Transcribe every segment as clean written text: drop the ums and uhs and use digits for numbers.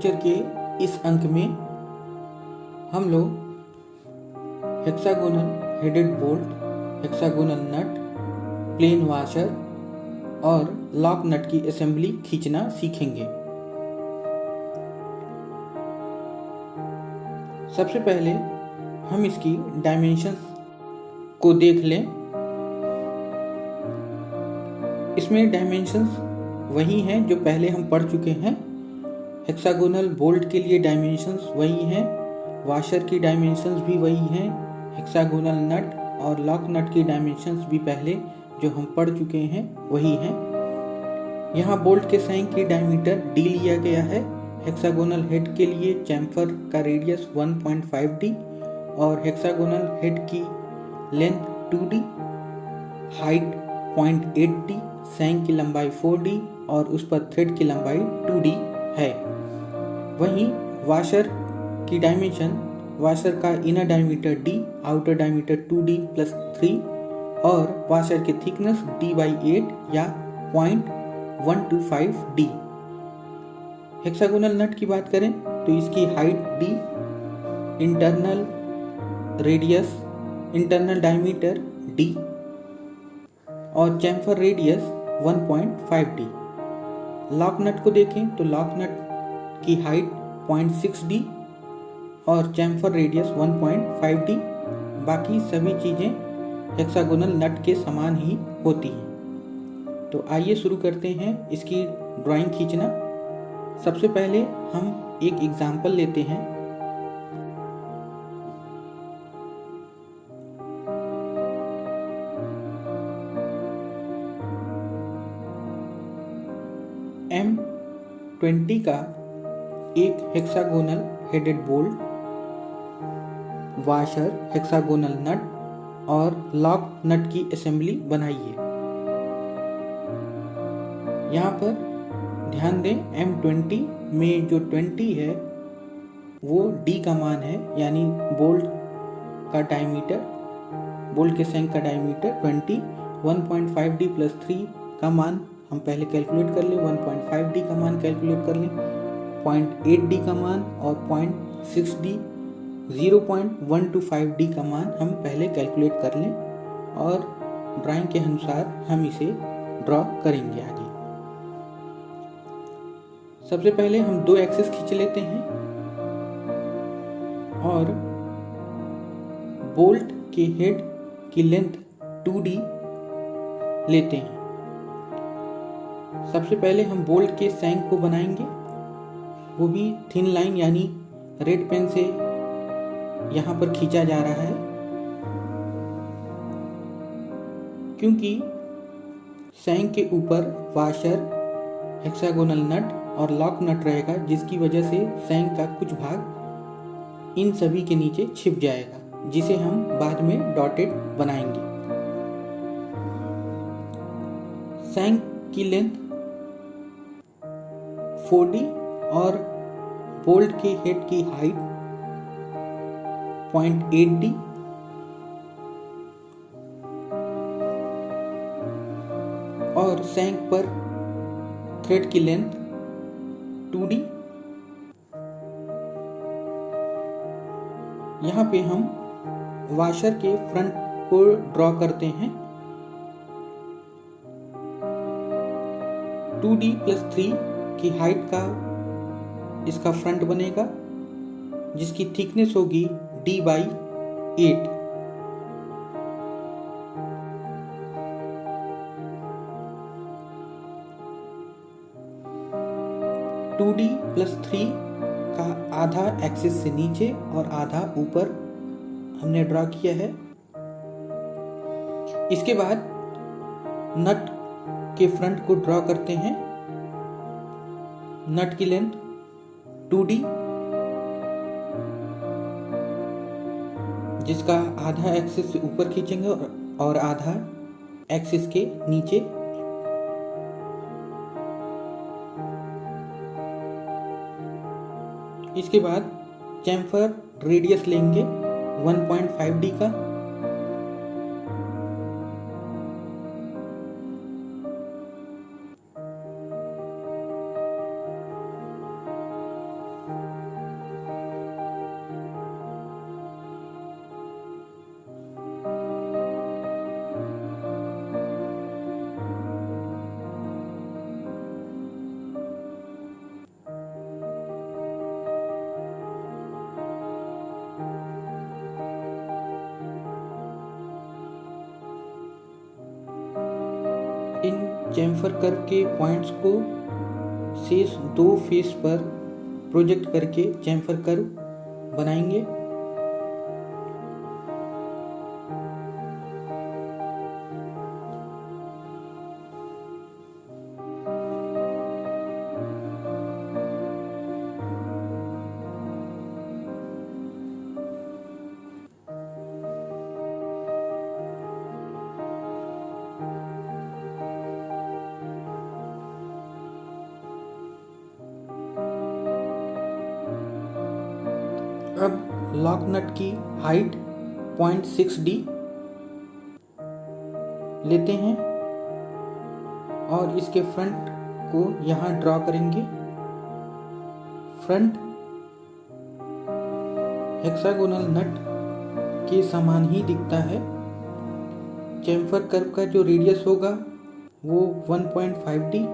Lecture के इस अंक में हम लोग hexagonal headed bolt, hexagonal nut, plain washer और लॉक नट की असेंबली खींचना सीखेंगे। सबसे पहले हम इसकी डायमेंशंस को देख लें। इसमें डायमेंशंस वही हैं जो पहले हम पढ़ चुके हैं। हेक्सागोनल बोल्ट के लिए डायमेंशंस वही हैं, वाशर की डायमेंशंस भी वही हैं, हेक्सागोनल नट और लॉक नट की डायमेंशंस भी पहले जो हम पढ़ चुके हैं वही हैं। यहाँ बोल्ट के सैंक की डायमीटर d लिया गया है। हेक्सागोनल हेड के लिए चैम्फर का रेडियस 1.5d और हेक्सागोनल हेड की लेंथ 2d, हाइट 0.8d, सैंक की लंबाई 4d और उस पर थ्रेड की लंबाई 2d है। वहीं वाशर की डायमेंशन, वाशर का inner diameter d, outer diameter 2d plus 3 और वाशर की थिकनेस d/8 या 0.125d। हेक्सागोनल नट की बात करें तो इसकी height d, internal radius, internal diameter d और chamfer radius 1.5d। Lock nut को देखें तो लॉक नट की हाइट 0.6d और चैम्फर रेडियस 1.5d। बाकी सभी चीज़ें हेक्सागोनल नट के समान ही होती हैं। तो आइए शुरू करते हैं इसकी ड्राइंग खींचना। सबसे पहले हम एक एग्जाम्पल लेते हैं। M20 का एक hexagonal headed bolt, washer, hexagonal nut और लॉक नट की असेंबली बनाइए। यहाँ पर ध्यान दें, M20 में जो 20 है वो D का मान है, यानी बोल्ट का डायमीटर, बोल्ट के सैंक का डायमीटर 20, 1.5D प्लस 3 का मान हम पहले कैलकुलेट कर लें, 1.5D का मान कैलकुलेट कर लें, 0.8D का मान और 0.6D, 0.125D का मान हम पहले कैलकुलेट कर लें और ड्राइंग के अनुसार हम इसे ड्रॉ करेंगे आगे। सबसे पहले हम दो एक्सिस खींच लेते हैं और बोल्ट के हेड की लेंथ 2D लेते हैं। सबसे पहले हम बोल्ट के सैंक को बनाएंगे, वो भी थिन लाइन यानी रेड पेन से यहाँ पर खींचा जा रहा है, क्योंकि सैंक के ऊपर वाशर, हेक्सागोनल नट और लॉक नट रहेगा, जिसकी वजह से सैंक का कुछ भाग इन सभी के नीचे छिप जाएगा, जिसे हम बाद में डॉटेड बनाएंगे। सैंक की लेंथ 4D और बोल्ट के हेड की हाइट 0.8D और सैंक पर थ्रेड की लेंथ 2D। यहाँ पे हम वाशर के फ्रंट को ड्रॉ करते हैं। 2D प्लस 3 की हाइट का इसका फ्रंट बनेगा, जिसकी थिकनेस होगी d/8। टू डी प्लस 3 का आधा एक्सिस से नीचे और आधा ऊपर हमने ड्रॉ किया है। इसके बाद नट के फ्रंट को ड्रॉ करते हैं। नट की लेंथ 2D, जिसका आधा एक्सिस से ऊपर खींचेंगे और आधा एक्सिस के नीचे। इसके बाद चैम्फर रेडियस लेंगे 1.5D का, इन चैम्फर कर्व के पॉइंट्स को शेष 2 फेस पर प्रोजेक्ट करके चैम्फर कर्व बनाएंगे। अब लॉक नट की हाइट 0.6d लेते हैं और इसके फ्रंट को यहाँ ड्रॉ करेंगे। फ्रंट हेक्सागोनल नट के समान ही दिखता है। चैम्फर कर्व का जो रेडियस होगा वो 1.5d।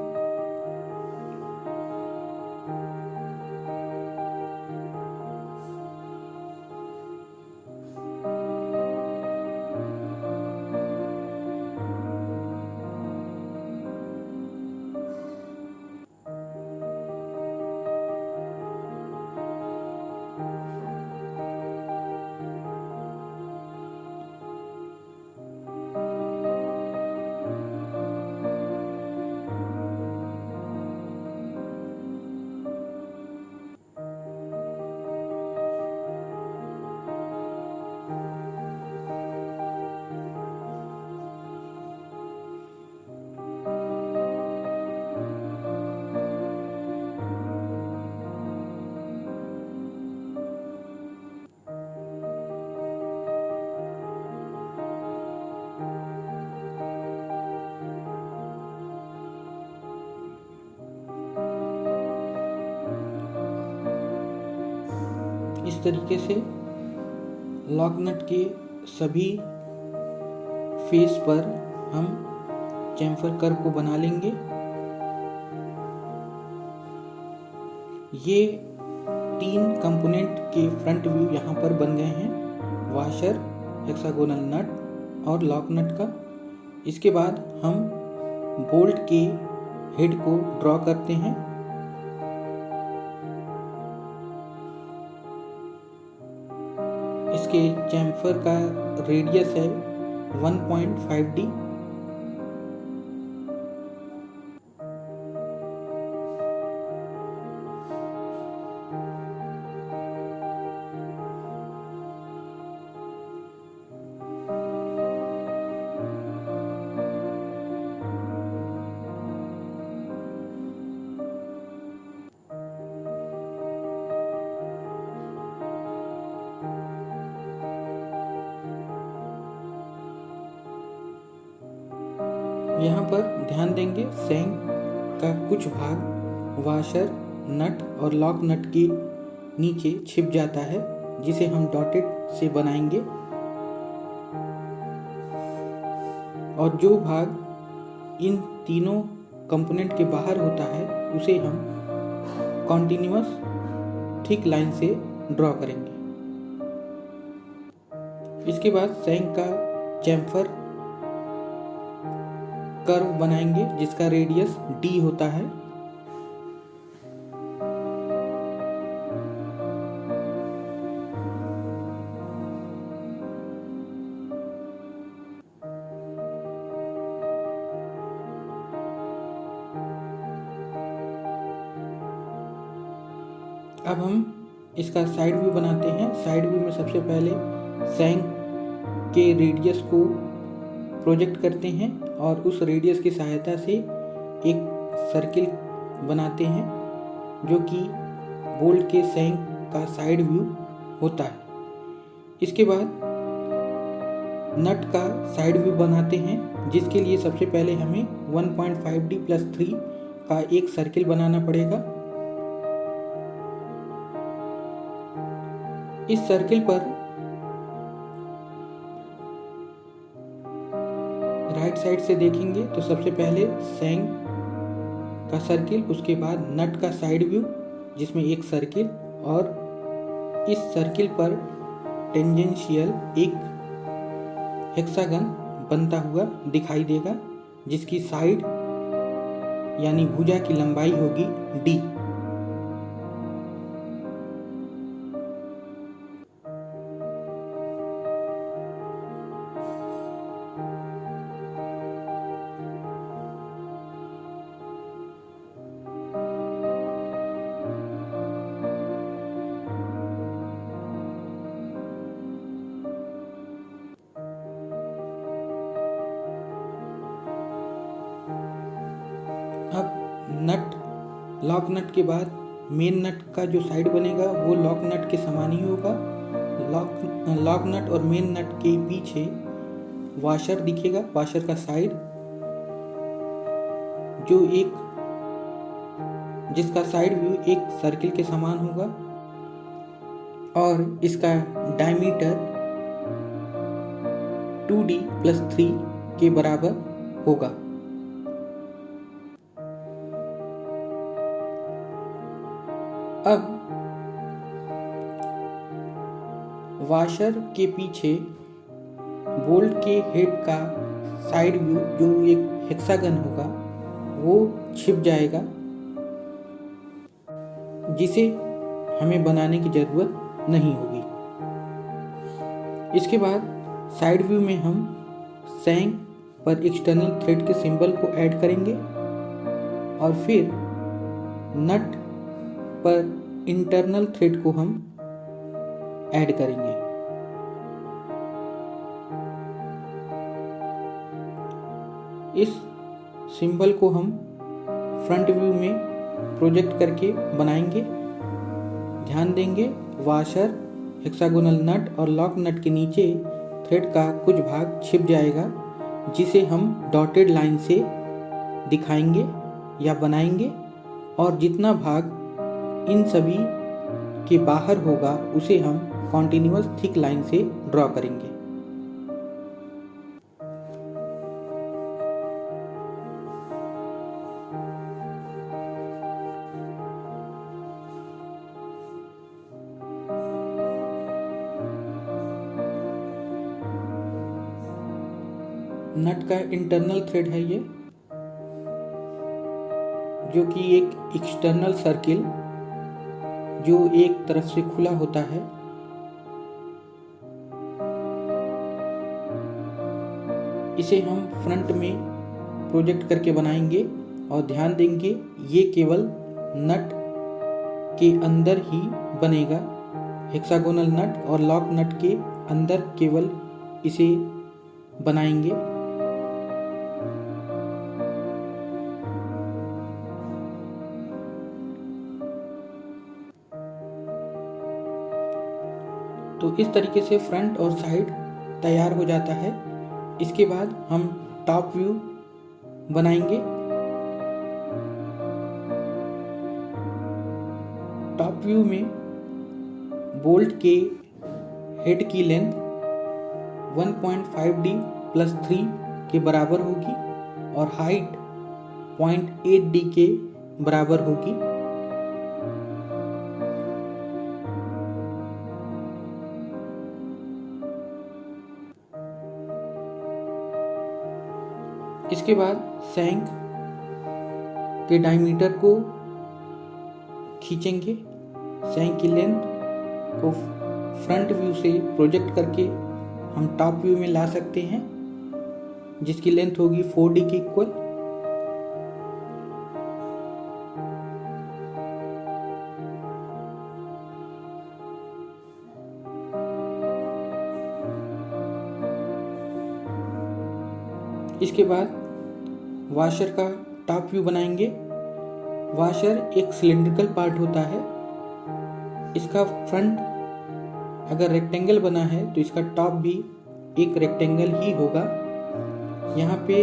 इस तरीके से लॉक नट के सभी फेस पर हम चैम्फर कर्व को बना लेंगे। ये 3 कंपोनेंट के फ्रंट व्यू यहाँ पर बन गए हैं, वॉशर, हेक्सागोनल नट और लॉक नट का। इसके बाद हम बोल्ट के हेड को ड्रॉ करते हैं। इसके चैम्फर का रेडियस है 1.5d। यहाँ पर ध्यान देंगे सैंग का कुछ भाग वॉशर, नट और लॉक नट के नीचे छिप जाता है, जिसे हम डॉटेड से बनाएंगे। और जो भाग इन तीनों कंपोनेंट के बाहर होता है उसे हम कॉन्टिन्यूअस थिक लाइन से ड्रॉ करेंगे। इसके बाद सैंग का चैम्फर कर्व बनाएंगे जिसका रेडियस d होता है। अब हम इसका साइड व्यू बनाते हैं। साइड व्यू में सबसे पहले सैंग के रेडियस को प्रोजेक्ट करते हैं और उस रेडियस की सहायता से एक सर्किल बनाते हैं जो कि बोल्ट के सैंग का साइड व्यू होता है। इसके बाद नट का साइड व्यू बनाते हैं, जिसके लिए सबसे पहले हमें 1.5d + 3 का एक सर्किल बनाना पड़ेगा। इस सर्किल पर राइट साइड से देखेंगे तो सबसे पहले सैंग का सर्किल, उसके बाद नट का साइड व्यू जिसमें एक सर्किल, और इस सर्किल पर टेंजेंशियल एक हेक्सागन बनता हुआ दिखाई देगा, जिसकी साइड यानी भुजा की लंबाई होगी d। अब लॉक नट के बाद मेन नट का जो साइड बनेगा वो लॉक नट के समान ही होगा। लॉक नट और मेन नट के पीछे वॉशर दिखेगा, वॉशर का साइड जिसका साइड व्यू एक सर्किल के समान होगा और इसका डायमीटर 2D+3 के बराबर होगा। अब वॉशर के पीछे बोल्ट के हेड का साइड व्यू जो एक हेक्सागन होगा वो छिप जाएगा, जिसे हमें बनाने की जरूरत नहीं होगी। इसके बाद साइड व्यू में हम शैंक पर एक्सटर्नल थ्रेड के सिंबल को ऐड करेंगे और फिर नट पर इंटरनल थ्रेड को हम ऐड करेंगे। इस सिंबल को हम फ्रंट व्यू में प्रोजेक्ट करके बनाएंगे। ध्यान देंगे वॉशर, हेक्सागोनल नट और लॉक नट के नीचे थ्रेड का कुछ भाग छिप जाएगा, जिसे हम डॉटेड लाइन से दिखाएंगे या बनाएंगे, और जितना भाग इन सभी के बाहर होगा उसे हम कॉन्टिन्यूअस थिक लाइन से ड्रॉ करेंगे। नट का इंटरनल थ्रेड है ये, जो कि एक एक्सटर्नल सर्किल जो एक तरफ से खुला होता है। इसे हम फ्रंट में प्रोजेक्ट करके बनाएंगे और ध्यान देंगे ये केवल नट के अंदर ही बनेगा। हेक्सागोनल नट और लॉक नट के अंदर केवल इसे बनाएंगे। तो इस तरीके से फ्रंट और साइड तैयार हो जाता है। इसके बाद हम टॉप व्यू बनाएंगे। टॉप व्यू में बोल्ट के हेड की लेंथ 1.5D+3 के बराबर होगी और हाइट 0.8D के बराबर होगी। इसके बाद शैंक के डायमीटर को खींचेंगे। शैंक की लेंथ को फ्रंट व्यू से प्रोजेक्ट करके हम टॉप व्यू में ला सकते हैं, जिसकी लेंथ होगी 4D के इक्वल। इसके बाद वॉशर का टॉप व्यू बनाएंगे। वॉशर एक सिलिंड्रिकल पार्ट होता है। इसका फ्रंट अगर रेक्टेंगल बना है तो इसका टॉप भी एक रेक्टेंगल ही होगा। यहाँ पे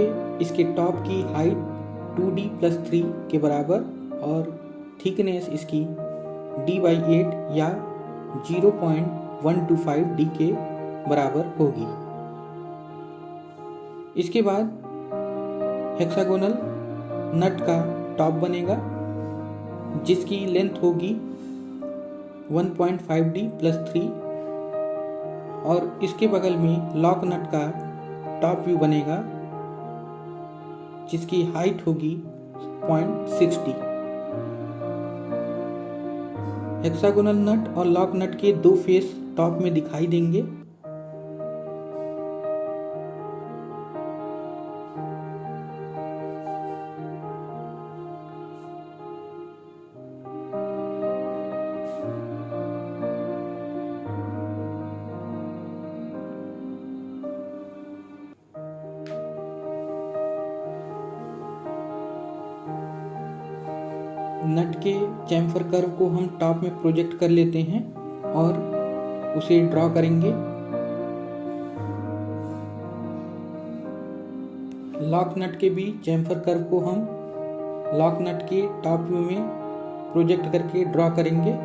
इसके टॉप की हाइट 2D+3 के बराबर और थिकनेस इसकी D/8 या 0.125D के बराबर होगी। इसके बाद हेक्सागोनल नट का टॉप बनेगा, जिसकी लेंथ होगी 1.5D+3 और इसके बगल में लॉक नट का टॉप व्यू बनेगा, जिसकी हाइट होगी 0.60। हेक्सागोनल नट और लॉक नट के 2 फेस टॉप में दिखाई देंगे। नट के चैम्फर कर्व को हम टॉप में प्रोजेक्ट कर लेते हैं और उसे ड्रॉ करेंगे। लॉक नट के भी चैम्फर कर्व को हम लॉक नट के टॉप व्यू में प्रोजेक्ट करके ड्रॉ करेंगे।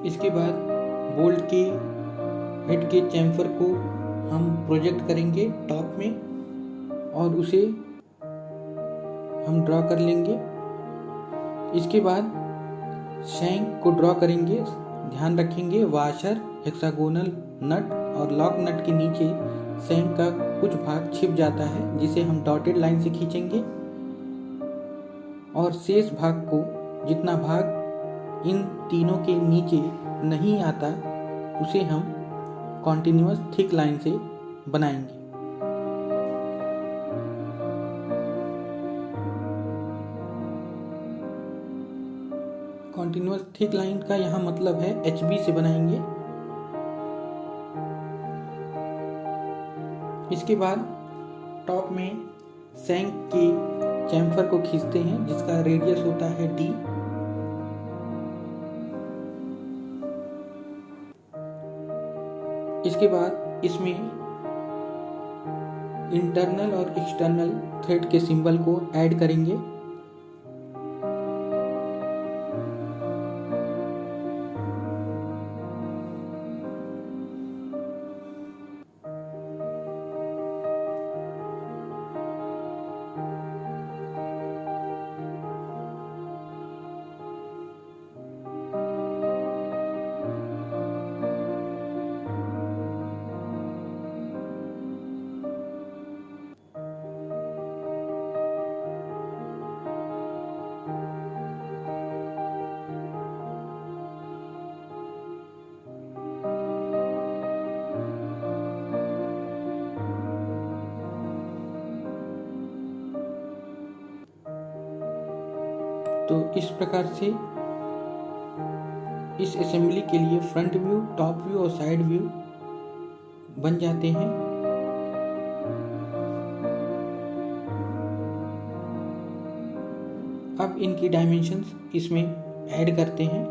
इसके बाद बोल्ट के हेड के चैम्फर को हम प्रोजेक्ट करेंगे टॉप में और उसे हम ड्रॉ कर लेंगे। इसके बाद शैंक को ड्रॉ करेंगे। ध्यान रखेंगे वाशर, हेक्सागोनल नट और लॉक नट के नीचे शैंक का कुछ भाग छिप जाता है, जिसे हम डॉटेड लाइन से खींचेंगे और शेष भाग को, जितना भाग इन तीनों के नीचे नहीं आता, उसे हम कॉन्टिन्यूअस थिक लाइन से बनाएंगे। कॉन्टिन्यूअस थिक लाइन का यहाँ मतलब है HB से बनाएंगे। इसके बाद टॉप में शैंक के चैम्फर को खींचते हैं, जिसका रेडियस होता है D। इसके बाद इसमें इंटरनल और एक्सटर्नल थ्रेड के सिंबल को ऐड करेंगे। तो इस प्रकार से इस असेंबली के लिए फ्रंट व्यू, टॉप व्यू और साइड व्यू बन जाते हैं। अब इनकी डायमेंशंस इसमें ऐड करते हैं।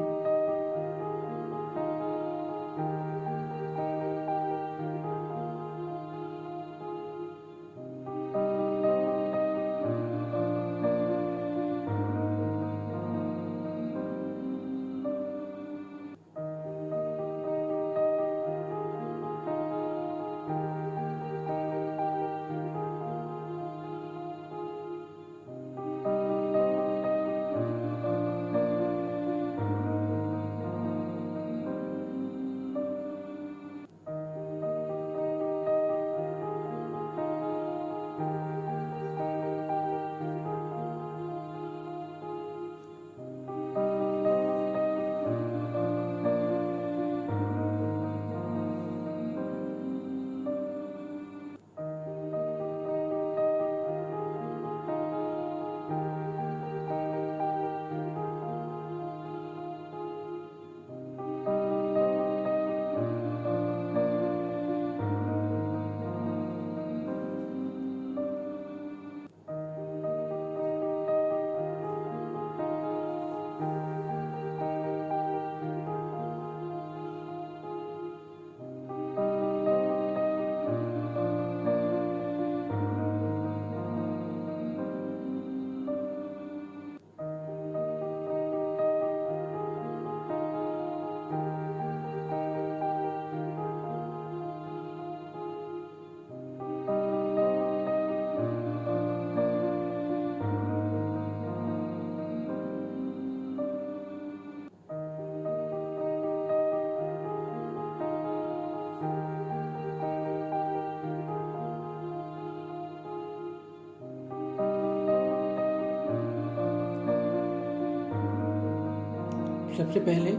सबसे पहले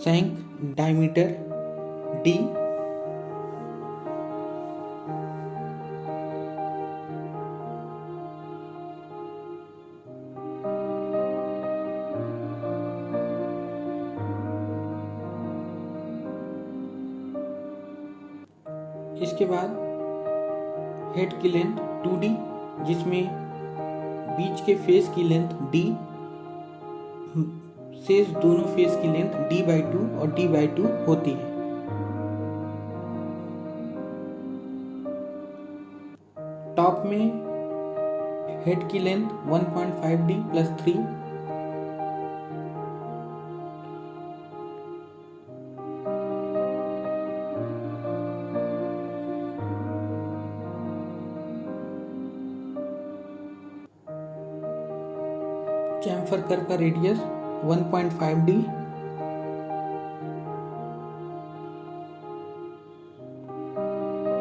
शैंक डायमीटर D, इसके बाद हेड की लेंथ 2D, जिसमें बीच के फेस की लेंथ D, शेष दोनों फेस की लेंथ D/2 और D/2 होती है। टॉप में हेड की लेंथ 1.5D + 3, चैम्फर कर्व का रेडियस 1.5D,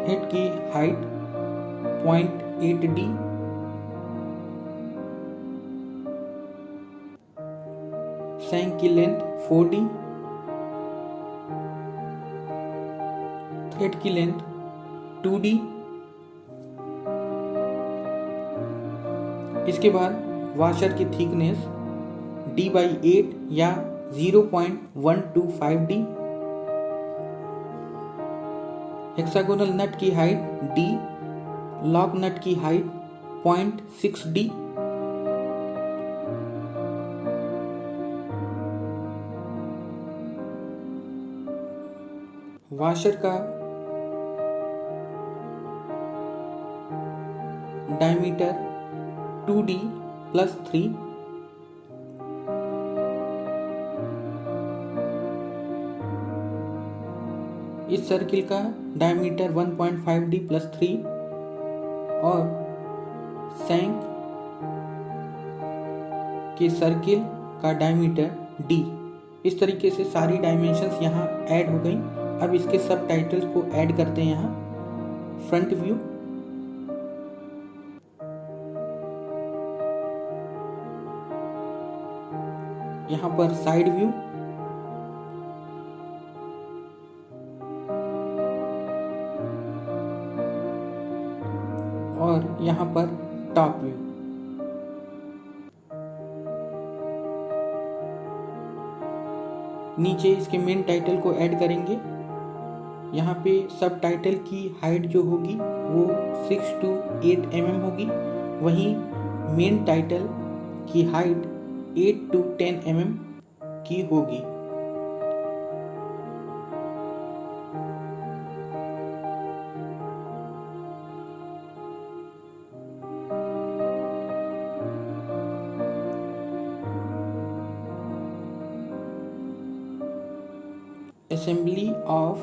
हेड की हाइट 0.8D, शैंक की लेंथ 4D, थ्रेड की लेंथ 2D। इसके बाद वाशर की थिकनेस D/8 या 0.125D, हेक्सागोनल नट की हाइट D, लॉक नट की हाइट 0.6D, वाशर का डायमीटर 2D + 3, इस सर्किल का डायमीटर 1.5D + 3 और शैंक के सर्किल का डायमीटर D। इस तरीके से सारी डायमेंशंस यहाँ ऐड हो गई। अब इसके सब टाइटल्स को ऐड करते हैं। यहाँ फ्रंट व्यू, यहाँ पर साइड व्यू, और यहाँ पर टॉप व्यू। नीचे इसके मेन टाइटल को ऐड करेंगे। यहाँ पे सब टाइटल की हाइट जो होगी वो 6 to 8 mm होगी, वहीं मेन टाइटल की हाइट 8 to 10 mm की होगी। Assembly of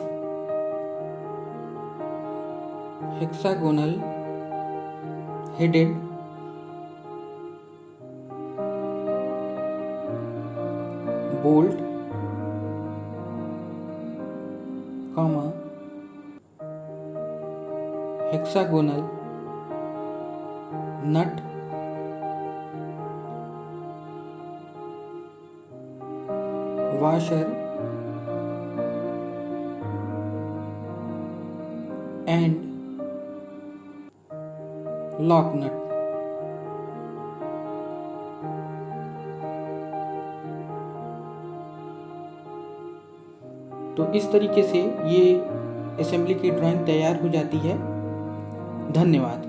hexagonal headed bolt, hexagonal nut, washer and lock nut। तो इस तरीके से ये असेंबली की ड्राइंग तैयार हो जाती है। धन्यवाद।